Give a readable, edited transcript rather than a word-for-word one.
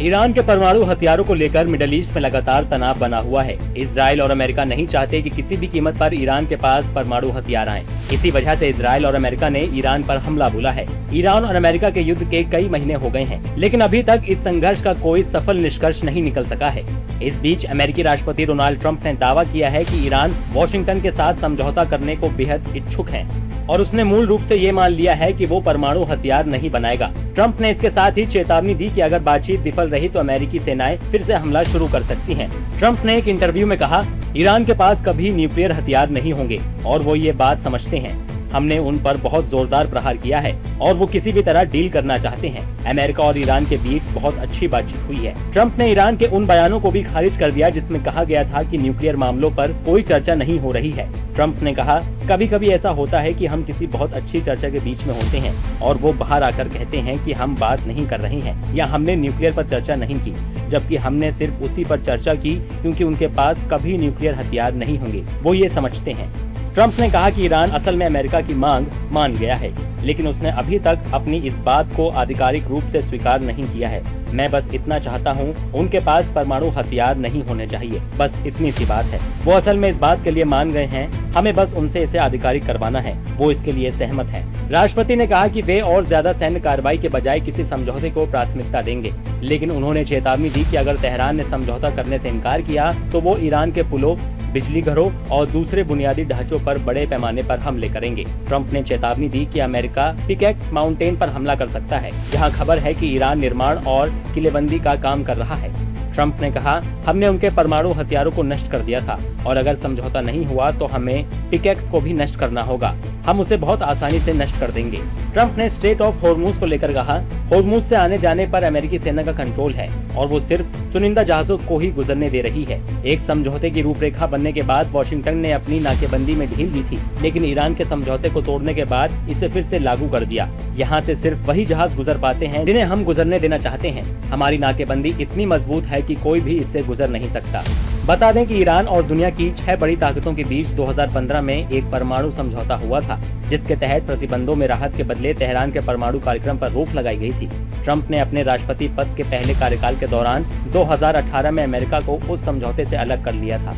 Iran के परमाणु हथियारों को लेकर मिडिल ईस्ट में लगातार तनाव बना हुआ है। इजराइल और अमेरिका नहीं चाहते कि किसी भी कीमत पर ईरान के पास परमाणु हथियार आएं। इसी वजह से इजराइल और अमेरिका ने ईरान पर हमला बोला है। ईरान और अमेरिका के युद्ध के कई महीने हो गए हैं, लेकिन अभी तक इस संघर्ष का कोई सफल निष्कर्ष नहीं निकल सका है। इस बीच अमेरिकी राष्ट्रपति डोनाल्ड ट्रंप ने दावा किया है कि ईरान वाशिंगटन के साथ समझौता करने को बेहद इच्छुक है और उसने मूल रूप से ये मान लिया है कि वो परमाणु हथियार नहीं बनाएगा। ट्रंप ने इसके साथ ही चेतावनी दी कि अगर बातचीत विफल रही तो अमेरिकी सेनाएं फिर से हमला शुरू कर सकती हैं। ट्रंप ने एक इंटरव्यू में कहा, ईरान के पास कभी न्यूक्लियर हथियार नहीं होंगे और वो ये बात समझते हैं। हमने उन पर बहुत जोरदार प्रहार किया है और वो किसी भी तरह डील करना चाहते हैं। अमेरिका और ईरान के बीच बहुत अच्छी बातचीत हुई है। ट्रंप ने ईरान के उन बयानों को भी खारिज कर दिया जिसमें कहा गया था कि न्यूक्लियर मामलों पर कोई चर्चा नहीं हो रही है। ट्रंप ने कहा, कभी कभी ऐसा होता है कि हम किसी बहुत अच्छी चर्चा के बीच में होते हैं और वो बाहर आकर कहते हैं कि हम बात नहीं कर रहे हैं या हमने न्यूक्लियर पर चर्चा नहीं की, जबकि हमने सिर्फ उसी पर चर्चा की क्योंकि उनके पास कभी न्यूक्लियर हथियार नहीं होंगे। वो ये समझते हैं। ट्रंप ने कहा कि ईरान असल में अमेरिका की मांग मान गया है, लेकिन उसने अभी तक अपनी इस बात को आधिकारिक रूप से स्वीकार नहीं किया है। मैं बस इतना चाहता हूं, उनके पास परमाणु हथियार नहीं होने चाहिए, बस इतनी सी बात है। वो असल में इस बात के लिए मान गए हैं, हमें बस उनसे इसे आधिकारिक करवाना है। वो इसके लिए सहमत हैं। राष्ट्रपति ने कहा कि वे और ज्यादा सैन्य कार्रवाई के बजाय किसी समझौते को प्राथमिकता देंगे, लेकिन उन्होंने चेतावनी दी कि अगर तेहरान ने समझौता करने से इनकार किया तो वो ईरान के पुलों, बिजली घरों और दूसरे बुनियादी ढांचों पर बड़े पैमाने पर हमले करेंगे। ट्रंप ने चेतावनी दी कि अमेरिका पिकेक्स माउंटेन पर हमला कर सकता है, जहां खबर है कि ईरान निर्माण और किलेबंदी का काम कर रहा है। ट्रंप ने कहा, हमने उनके परमाणु हथियारों को नष्ट कर दिया था और अगर समझौता नहीं हुआ तो हमें पिकेक्स को भी नष्ट करना होगा। हम उसे बहुत आसानी से नष्ट कर देंगे। ट्रंप ने स्ट्रेट ऑफ हॉर्मुज को लेकर कहा, हॉर्मुज से आने जाने पर अमेरिकी सेना का कंट्रोल है और वो सिर्फ चुनिंदा जहाजों को ही गुजरने दे रही है। एक समझौते की रूपरेखा बनने के बाद वाशिंगटन ने अपनी नाकेबंदी में ढील दी थी, लेकिन ईरान के समझौते को तोड़ने के बाद इसे फिर से लागू कर दिया। यहाँ से सिर्फ वही जहाज गुजर पाते हैं जिन्हें हम गुजरने देना चाहते हैं। हमारी नाकेबंदी इतनी मजबूत है कि कोई भी इससे गुजर नहीं सकता। बता दें कि ईरान और दुनिया की 6 बड़ी ताकतों के बीच 2015 में एक परमाणु समझौता हुआ था, जिसके तहत प्रतिबंधों में राहत के बदले तेहरान के परमाणु कार्यक्रम पर रोक लगाई गई थी। ट्रंप ने अपने राष्ट्रपति पद के पहले कार्यकाल के दौरान 2018 में अमेरिका को उस समझौते से अलग कर लिया था।